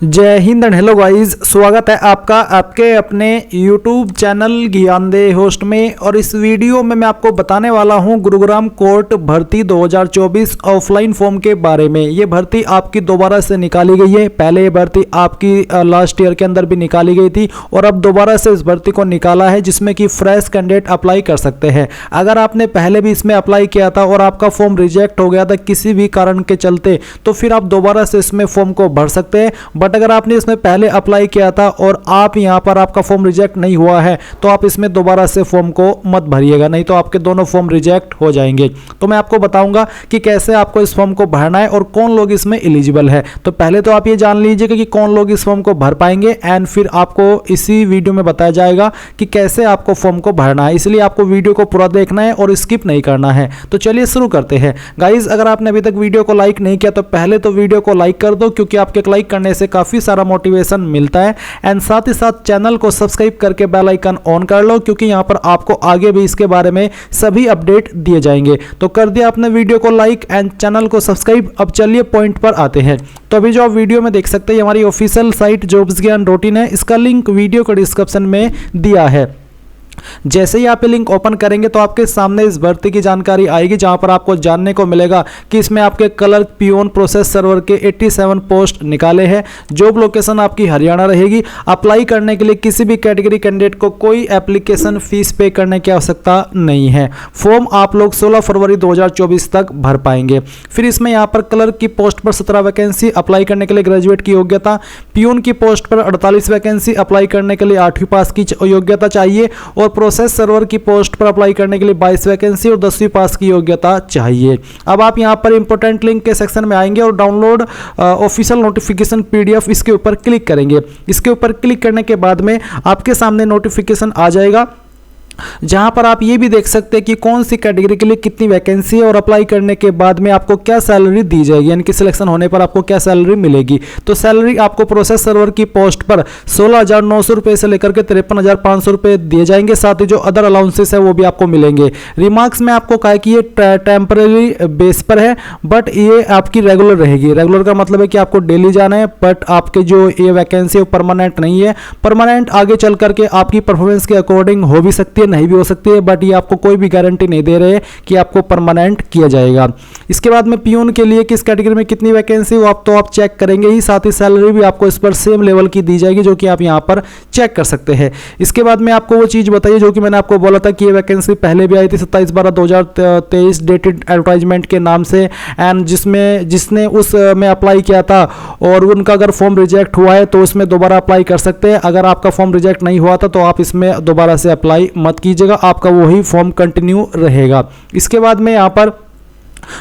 जय Hind and hello guys, स्वागत है आपका आपके अपने YouTube चैनल ज्ञानदे होस्ट में। और इस वीडियो में मैं आपको बताने वाला हूं गुरुग्राम कोर्ट भर्ती 2024 ऑफलाइन फॉर्म के बारे में। ये भर्ती आपकी दोबारा से निकाली गई है। पहले ये भर्ती आपकी लास्ट ईयर के अंदर भी निकाली गई थी और अब दोबारा से इस भर्ती को निकाला है, जिसमें कि फ्रेश कैंडिडेट अप्लाई कर सकते हैं। अगर आपने पहले भी इसमें अप्लाई किया था और आपका फॉर्म रिजेक्ट हो गया था किसी भी कारण के चलते, तो फिर आप दोबारा से इसमें फॉर्म को भर सकते हैं। बट अगर आपने इसमें पहले अप्लाई किया था और आप यहां पर आपका फॉर्म रिजेक्ट नहीं हुआ है, तो आप इसमें दोबारा से फॉर्म को मत भरिएगा, नहीं तो आपके दोनों फॉर्म रिजेक्ट हो जाएंगे। तो मैं आपको बताऊंगा कि कैसे आपको इस फॉर्म को भरना है और कौन लोग इसमें एलिजिबल है। तो पहले तो आप ये जान लीजिएगा कि कौन लोग इस फॉर्म को भर पाएंगे, एंड फिर आपको इसी वीडियो में बताया जाएगा कि कैसे आपको फॉर्म को भरना है। इसलिए आपको वीडियो को पूरा देखना है और स्किप नहीं करना है। तो चलिए शुरू करते हैं। गाइज, अगर आपने अभी तक वीडियो को लाइक नहीं किया तो पहले तो वीडियो को लाइक कर दो, क्योंकि आपके लाइक करने से काफी सारा मोटिवेशन मिलता है। एंड साथ ही साथ चैनल को सब्सक्राइब करके बेल आइकन ऑन कर लो, क्योंकि यहां पर आपको आगे भी इसके बारे में सभी अपडेट दिए जाएंगे। तो कर दिया आपने वीडियो को लाइक एंड चैनल को सब्सक्राइब। अब चलिए पॉइंट पर आते हैं। तो अभी जो आप वीडियो में देख सकते हैं, हमारी ऑफिशियल साइट jobsgyan.in है। इसका लिंक वीडियो को डिस्क्रिप्शन में दिया है। जैसे ही आप ये लिंक ओपन करेंगे तो आपके सामने इस भर्ती की जानकारी आएगी, जहां पर आपको जानने को मिलेगा कि इसमें आपके क्लर्क, पियोन, प्रोसेस सर्वर के 87 पोस्ट निकाले हैं। जॉब लोकेशन आपकी हरियाणा रहेगी। अप्लाई करने के लिए किसी भी कैटेगरी कैंडिडेट को कोई एप्लीकेशन फीस पे करने की आवश्यकता नहीं है। फॉर्म आप लोग 16 फरवरी 2024 तक भर पाएंगे। फिर इसमें यहाँ पर क्लर्क की पोस्ट पर 17 वैकेंसी, अप्लाई करने के लिए ग्रेजुएट की योग्यता। पियोन की पोस्ट पर 48 वैकेंसी, अप्लाई करने के लिए 8वीं पास की योग्यता चाहिए। और प्रोसेस सर्वर की पोस्ट पर अप्लाई करने के लिए 22 वैकेंसी और 10वीं पास की योग्यता चाहिए। अब आप यहां पर इंपोर्टेंट लिंक के सेक्शन में आएंगे और डाउनलोड ऑफिशियल नोटिफिकेशन PDF इसके ऊपर क्लिक करेंगे। इसके ऊपर क्लिक करने के बाद में आपके सामने नोटिफिकेशन आ जाएगा, जहां पर आप ये भी देख सकते हैं कि कौन सी कैटेगरी के लिए कितनी वैकेंसी है और अप्लाई करने के बाद में आपको क्या सैलरी दी जाएगी, यानी कि सिलेक्शन होने पर आपको क्या सैलरी मिलेगी। तो सैलरी आपको प्रोसेस सर्वर की पोस्ट पर 16,900 रुपए से लेकर के 53,500 रुपए दिए जाएंगे। साथ ही जो अदर अलाउंसेस है वो भी आपको मिलेंगे। रिमार्क्स में आपको कहा कि ये टेम्पररी बेस पर है, बट ये आपकी रेगुलर रहेगी। रेगुलर का मतलब है कि आपको डेली जाना है, बट आपके जो ये वैकेंसी है वो परमानेंट नहीं है। परमानेंट आगे चल करके आपकी परफॉर्मेंस के अकॉर्डिंग हो भी सकती है, नहीं भी हो सकती है, बट ये आपको कोई भी गारंटी नहीं दे रहे कि आपको परमानेंट किया जाएगा। इसके बाद में पियून के लिए किस कैटेगरी में कितनी वैकेंसी वो आप चेक करेंगे ही। साथ ही सैलरी भी आपको इस पर सेम लेवल की दी जाएगी, जो कि आप यहां पर चेक कर सकते हैं। इसके बाद में आपको वो चीज बताइए जो कि मैंने आपको बोला था कि ये वैकेंसी पहले भी आई थी 27/12/2023 डेटेड एडवर्टाइजमेंट के नाम से, एंड जिसने उस में अप्लाई किया था और उनका अगर फॉर्म रिजेक्ट हुआ है तो उसमें दोबारा अप्लाई कर सकते हैं। अगर आपका फॉर्म रिजेक्ट नहीं हुआ था तो आप इसमें दोबारा से अप्लाई मत कीजिएगा, आपका वही फॉर्म कंटिन्यू रहेगा। इसके बाद में यहां पर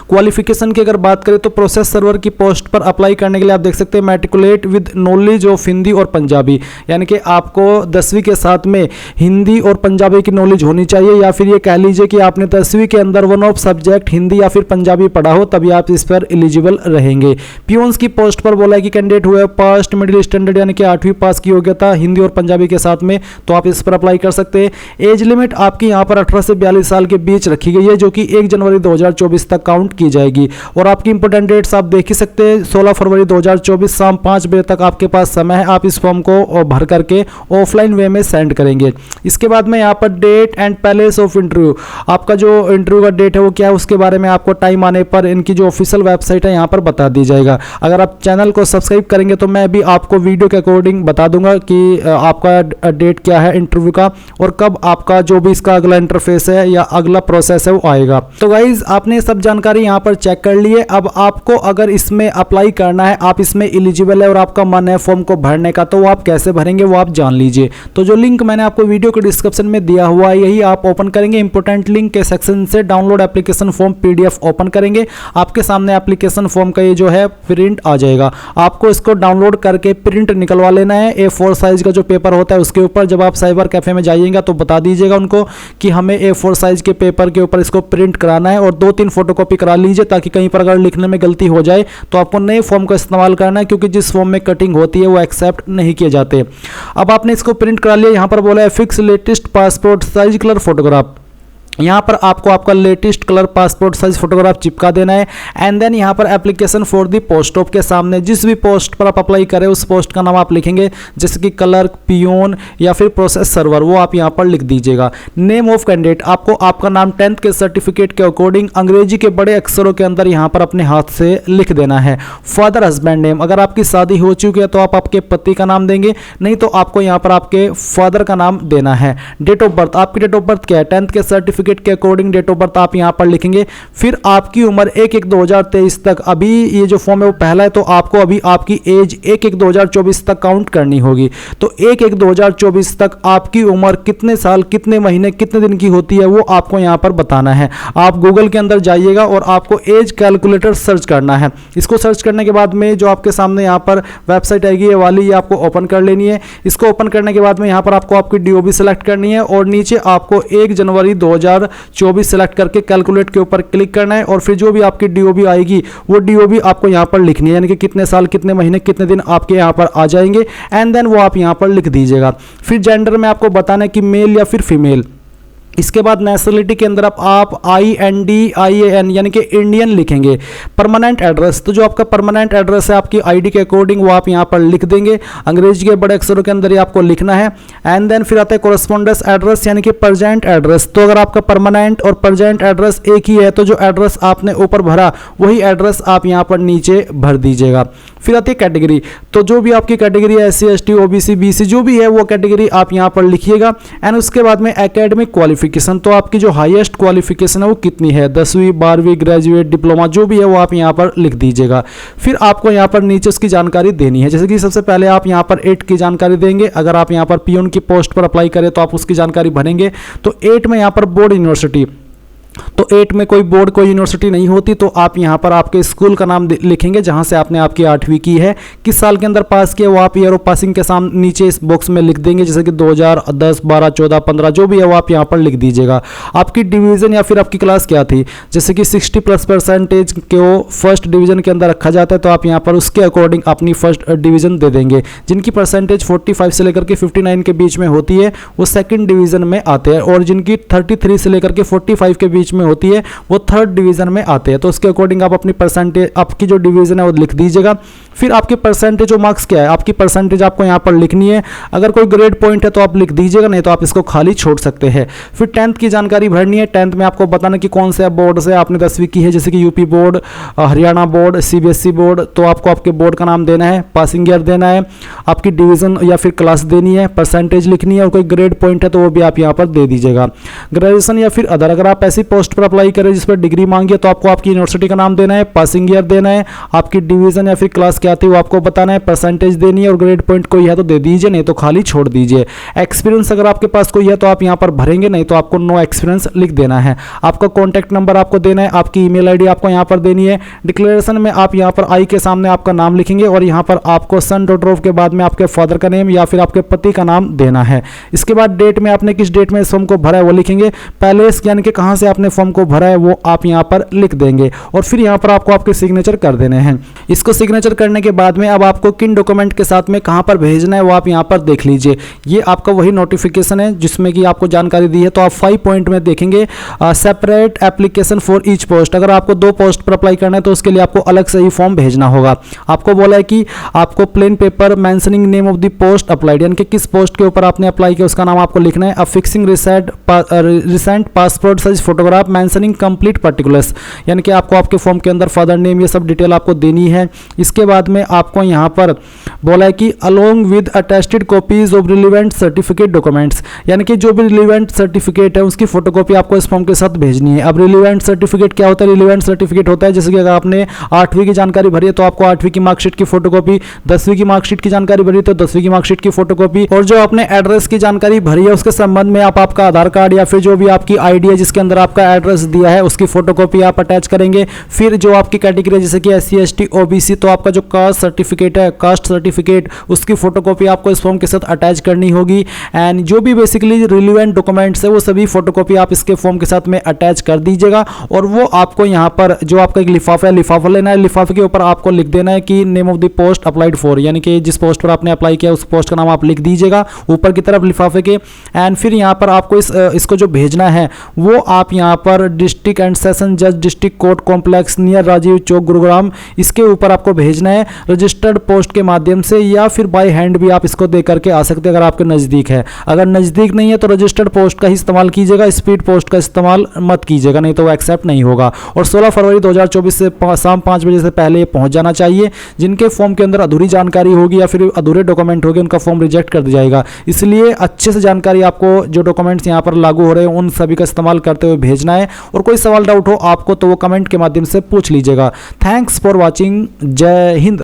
क्वालिफिकेशन की अगर बात करें तो प्रोसेस सर्वर की पोस्ट पर अप्लाई करने के लिए आप देख सकते हैं matriculate with knowledge of Hindi और पंजाबी, यानी कि आपको 10वीं के साथ में हिंदी और पंजाबी की नॉलेज होनी चाहिए, या फिर ये कह लीजिए कि आपने 10वीं के अंदर वन ऑफ सब्जेक्ट हिंदी या फिर पंजाबी पढ़ा हो, तभी आप इस पर एलिजिबल रहेंगे। पियोन्स की पोस्ट पर बोला है कि कैंडिडेट हुए पास्ट मिडिल स्टैंडर्ड यानी कि 8वीं पास की योग्यता हिंदी और पंजाबी के साथ में, तो आप इस पर अप्लाई कर सकते हैं। एज लिमिट आपकी यहाँ पर 18 से 42 साल के बीच रखी गई है, जो कि 1 जनवरी 2024 तक काउंट की जाएगी। और आपकी इंपोर्टेंट डेट्स आप देख ही सकते हैं, 16 फरवरी 2024 शाम 5 बजे तक आपके पास समय है। आप इस फॉर्म को भर करके ऑफलाइन वे में सेंड करेंगे। इसके बाद में यहाँ पर date and place of interview, आपका जो इंटरव्यू का डेट है वो क्या है, उसके बारे में आपको टाइम आने पर इनकी जो ऑफिशियल वेबसाइट है यहाँ पर बता दी जाएगा। अगर आप चैनल को सब्सक्राइब करेंगे तो मैं भी आपको वीडियो के अकॉर्डिंग बता दूंगा कि आपका डेट क्या है इंटरव्यू का और कब आपका जो भी इसका अगला इंटरफेस है या अगला प्रोसेस है वो आएगा। तो गाइज, आपने सब जानकारी यहाँ पर चेक कर लिए। अब आपको अगर इसमें अप्लाई करना है, आप इसमें एलिजिबल है और आपका मन है फॉर्म को भरने का, तो वो आप कैसे भरेंगे वो आप जान लीजिए। तो जो लिंक मैंने आपको वीडियो के डिस्क्रिप्शन में दिया हुआ है, यही आप ओपन करेंगे। इंपोर्टेंट लिंक के सेक्शन से download application form PDF open करेंगे। आपके सामने एप्लीकेशन फॉर्म का ये जो है प्रिंट आ जाएगा। आपको इसको डाउनलोड करके प्रिंट निकलवा लेना है। A4 साइज का जो पेपर होता है उसके ऊपर जब आप साइबर कैफे में जाइएगा तो बता दीजिएगा उनको कि हमें A4 साइज के पेपर के ऊपर इसको प्रिंट कराना है, और 2-3 फोटोकॉपी करा लीजिए, ताकि कहीं पर अगर लिखने में गलती हो जाए तो आपको नए फॉर्म का इस्तेमाल करना है, क्योंकि जिस फॉर्म में कटिंग होती है वो एक्सेप्ट नहीं किए जाते। अब आपने इसको प्रिंट करा लिया। यहाँ पर बोला है fix latest passport size colour photograph. यहाँ पर आपको आपका latest colour passport size photograph चिपका देना है। एंड देन यहाँ पर application for the post of के सामने जिस भी पोस्ट पर आप अप्लाई करें उस पोस्ट का नाम आप लिखेंगे, जैसे कि क्लर्क, पियोन या फिर प्रोसेस सर्वर, वो आप यहाँ पर लिख दीजिएगा। नेम ऑफ कैंडिडेट, आपको आपका नाम 10th के सर्टिफिकेट के अकॉर्डिंग अंग्रेजी के बड़े अक्षरों के अंदर यहाँ पर अपने हाथ से लिख देना है। फादर हस्बैंड नेम, अगर आपकी शादी हो चुकी है तो आप आपके पति का नाम देंगे, नहीं तो आपको यहाँ पर आपके फादर का नाम देना है। डेट ऑफ बर्थ, आपकी डेट ऑफ बर्थ क्या है, 10th के सर्टिफिकेट के अकॉर्डिंग डेट ऑफ बर्थ आप यहां पर लिखेंगे। फिर आपकी उम्र 1/1/2023 तक, अभी ये जो फॉर्म है वो पहला है तो आपको अभी आपकी एज 1/1/2024 तक काउंट करनी होगी। तो 1/1/2024 तक आपकी उम्र कितने साल, कितने महीने, कितने दिन की होती है वो आपको यहां पर बताना है। आप गूगल के अंदर जाइएगा और आपको एज कैलकुलेटर सर्च करना है। इसको सर्च करने के बाद में जो आपके सामने यहां पर वेबसाइट आएगी ये वाली, ये आपको ओपन कर लेनी है। इसको ओपन करने के बाद में यहां पर आपको आपकी डीओबी सेलेक्ट करनी है और नीचे आपको 1 जनवरी 2024 सेलेक्ट करके कैलकुलेट के ऊपर क्लिक करना है और फिर जो भी आपकी डीओबी आएगी वो डीओबी आपको यहां पर लिखनी है, यानी कि कितने साल, कितने महीने, कितने दिन आपके यहां पर आ जाएंगे। एंड देन वो आप यहां पर लिख दीजिएगा। फिर जेंडर में आपको बताना है कि मेल या फिर फीमेल। इसके बाद नेशनलिटी के अंदर आप INDIAN यानी कि इंडियन लिखेंगे। परमानेंट एड्रेस, तो जो आपका परमानेंट एड्रेस है आपकी आईडी के अकॉर्डिंग वो आप यहां पर लिख देंगे, अंग्रेजी के बड़े अक्षरों के अंदर ही आपको लिखना है। एंड देन फिर आता है कोरेस्पोंडेंस एड्रेस यानी कि प्रेजेंट एड्रेस। तो अगर आपका परमानेंट और प्रेजेंट एड्रेस एक ही है तो जो एड्रेस आपने ऊपर भरा वही एड्रेस आप यहां पर नीचे भर दीजिएगा। फिर आती है कैटेगरी, तो जो भी आपकी कैटेगरी है SC ST OBC BC जो भी है वो कैटेगरी आप यहां पर लिखिएगा। एंड उसके बाद में एकेडमिक क्वालिफिकेशन, तो आपकी जो हाईएस्ट क्वालिफिकेशन है वो कितनी है, 10वीं 12वीं ग्रेजुएट डिप्लोमा जो भी है वो आप यहां पर लिख दीजिएगा। फिर आपको यहां पर नीचे उसकी जानकारी देनी है, जैसे कि सबसे पहले आप यहां पर 8 की जानकारी देंगे। अगर आप यहां पर पियोन की पोस्ट पर अप्लाई करें तो आप उसकी जानकारी भरेंगे। तो 8 में यहां पर बोर्ड यूनिवर्सिटी, तो 8 में कोई बोर्ड कोई यूनिवर्सिटी नहीं होती तो आप यहाँ पर आपके स्कूल का नाम लिखेंगे जहाँ से आपने आपकी 8वीं की है, किस साल के अंदर पास किया वो आप ईयर ऑफ पासिंग के सामने नीचे इस बॉक्स में लिख देंगे, जैसे कि 2010 12 14 15 जो भी है वो आप यहाँ पर लिख दीजिएगा। आपकी डिवीज़न या फिर आपकी क्लास क्या थी, जैसे कि 60+ % को फर्स्ट डिवीज़न के अंदर रखा जाता है तो आप यहाँ पर उसके अकॉर्डिंग अपनी फर्स्ट डिवीज़न दे देंगे। जिनकी परसेंटेज 45 से लेकर के 59 के बीच में होती है वो सेकेंड डिवीज़न में आते हैं और जिनकी 33 से लेकर के 45 के बीच में होती है वो थर्ड डिवीजन में आते हैं। तो उसके अकॉर्डिंग आप अपनी परसेंटेज, आपकी जो डिवीजन है वो लिख दीजिएगा। फिर आपके परसेंटेज और मार्क्स क्या है, आपकी परसेंटेज आपको यहाँ पर लिखनी है। अगर कोई ग्रेड पॉइंट है तो आप लिख दीजिएगा, नहीं तो आप इसको खाली छोड़ सकते हैं। फिर 10th की जानकारी भरनी है। 10th में आपको बताना कि कौन से बोर्ड से आपने 10वीं की है, जैसे कि UP board, Haryana board, CBSE board, तो आपको आपके बोर्ड का नाम देना है, पासिंग ईयर देना है, आपकी डिवीजन या फिर क्लास देनी है, परसेंटेज लिखनी है और कोई ग्रेड पॉइंट है तो वो भी आप यहाँ पर दे दीजिएगा। ग्रेजुएशन या फिर अदर, अगर आप ऐसी पोस्ट पर अप्लाई करें जिस पर डिग्री मांगी है तो आपको आपकी यूनिवर्सिटी का नाम देना है, पासिंग ईयर देना है, आपकी डिवीजन या फिर क्लास क्या थी वो आपको बताना है, परसेंटेज देनी है और ग्रेड पॉइंट कोई है तो दे दीजिए, नहीं तो खाली छोड़ दीजिए। एक्सपीरियंस अगर आपके पास कोई है तो आप यहाँ पर भरेंगे, नहीं तो आपको नो एक्सपीरियंस लिख देना है। आपका कॉन्टैक्ट नंबर आपको देना है, आपकी ईमेल आईडी आपको यहाँ पर देनी है। डिक्लेरेशन में आप यहाँ पर आई के सामने आपका नाम लिखेंगे और यहाँ पर आपको सन डॉटर ऑफ के बाद में आपके फादर का नेम या फिर आपके पति का नाम देना है। इसके बाद डेट में आपने किस डेट में इस फॉर्म को भरा है वो लिखेंगे। पहले यानी कि कहाँ से आपने फॉर्म को भरा है वो आप यहाँ पर लिख देंगे और फिर यहाँ पर आपको आपके सिग्नेचर कर देने हैं। इसको सिग्नेचर करने के बाद में अब आपको किन डॉक्यूमेंट के साथ में कहाँ पर भेजना है वो आप यहाँ पर देख लीजिए। ये आपका वही नोटिफिकेशन है जिसमें कि आपको जानकारी दी है। तो आप 5 पॉइंट में देखेंगे, separate application for each post. अगर आपको 2 पोस्ट पर अप्लाई करना है तो उसके लिए आपको अलग से ही फॉर्म भेजना होगा। आपको बोला है कि आपको plain paper mentioning name of the post applied, यानी कि किस पोस्ट के ऊपर आपने अप्लाई किया उसका नाम आपको लिखना है। Fixing recent passport size photograph mentioning complete particulars, यानी कि आपको आपके फॉर्म के अंदर फादर नेम ये सब डिटेल आपको देनी है। इसके बाद में आपको यहाँ पर बोला है कि along with attested copies of relevant certificate documents, यानी कि जो भी रिलेवेंट सर्टिफिकेट है उसकी फोटोकॉपी आपको इस फॉर्म के साथ भेजनी है। अब रिलेवेंट सर्टिफिकेट क्या होता है, रिलेवेंट सर्टिफिकेट होता है जैसे कि अगर आपने 8वीं की जानकारी भरी है तो आपको 8वीं की मार्कशीट की फोटोकॉपी, 10वीं की मार्कशीट की जानकारी भरी तो 10वीं की मार्कशीट की फोटोकॉपी, और जो आपने एड्रेस की जानकारी भरी है उसके संबंध में आप आपका आधार कार्ड या फिर जो भी आपकी आईडी है जिसके अंदर आपका एड्रेस दिया है उसकी फोटोकॉपी आप अटैच करेंगे। फिर जो आपकी कैटेगरी है जैसे कि SC ST OBC तो आपका जो कास्ट सर्टिफिकेट है, कास्ट सर्टिफिकेट, उसकी फोटोकॉपी आपको इस फॉर्म के साथ अटैच करनी होगी। एंड जो भी बेसिकली रिलेवेंट डॉक्यूमेंट्स है वो सभी फोटोकॉपी आप इसके फॉर्म के साथ में अटैच कर दीजिएगा। और वो आपको यहाँ पर जो आपका एक लिफाफा है, लिफाफा लेना है। लिफाफे के ऊपर आपको लिख देना है कि name of the post applied for, यानी कि जिस पोस्ट पर आपने अप्लाई किया उस पोस्ट का नाम आप लिख दीजिएगा ऊपर की तरफ लिफाफे के। एंड फिर यहाँ पर आपको इसको जो भेजना है वो आप यहाँ पर डिस्ट्रिक्ट एंड सेशन जज district court complex near Rajiv Chowk Gurugram, इसके ऊपर आपको भेजना है रजिस्टर्ड पोस्ट के माध्यम से, या फिर बाय हैंड भी आप इसको दे करके आ सकते हैं अगर आपके नज़दीक है। अगर नज़दीक नहीं है तो रजिस्टर्ड पोस्ट का ही इस्तेमाल कीजिएगा, स्पीड पोस्ट का इस्तेमाल मत कीजिएगा, नहीं तो वो एक्सेप्ट नहीं होगा। और 16 फरवरी 2024 से शाम 5 बजे से पहले ये पहुंच जाना चाहिए। जिनके फॉर्म के अंदर अधूरी जानकारी होगी या फिर अधूरे डॉक्यूमेंट होंगे उनका फॉर्म रिजेक्ट कर दिया जाएगा। इसलिए अच्छे से जानकारी आपको जो डॉक्यूमेंट्स यहाँ पर लागू हो रहे हैं उन सभी का इस्तेमाल करते हुए भेजना है। और कोई सवाल डाउट हो आपको तो वो कमेंट के माध्यम से पूछ लीजिएगा। Thanks for watching. जय हिंद।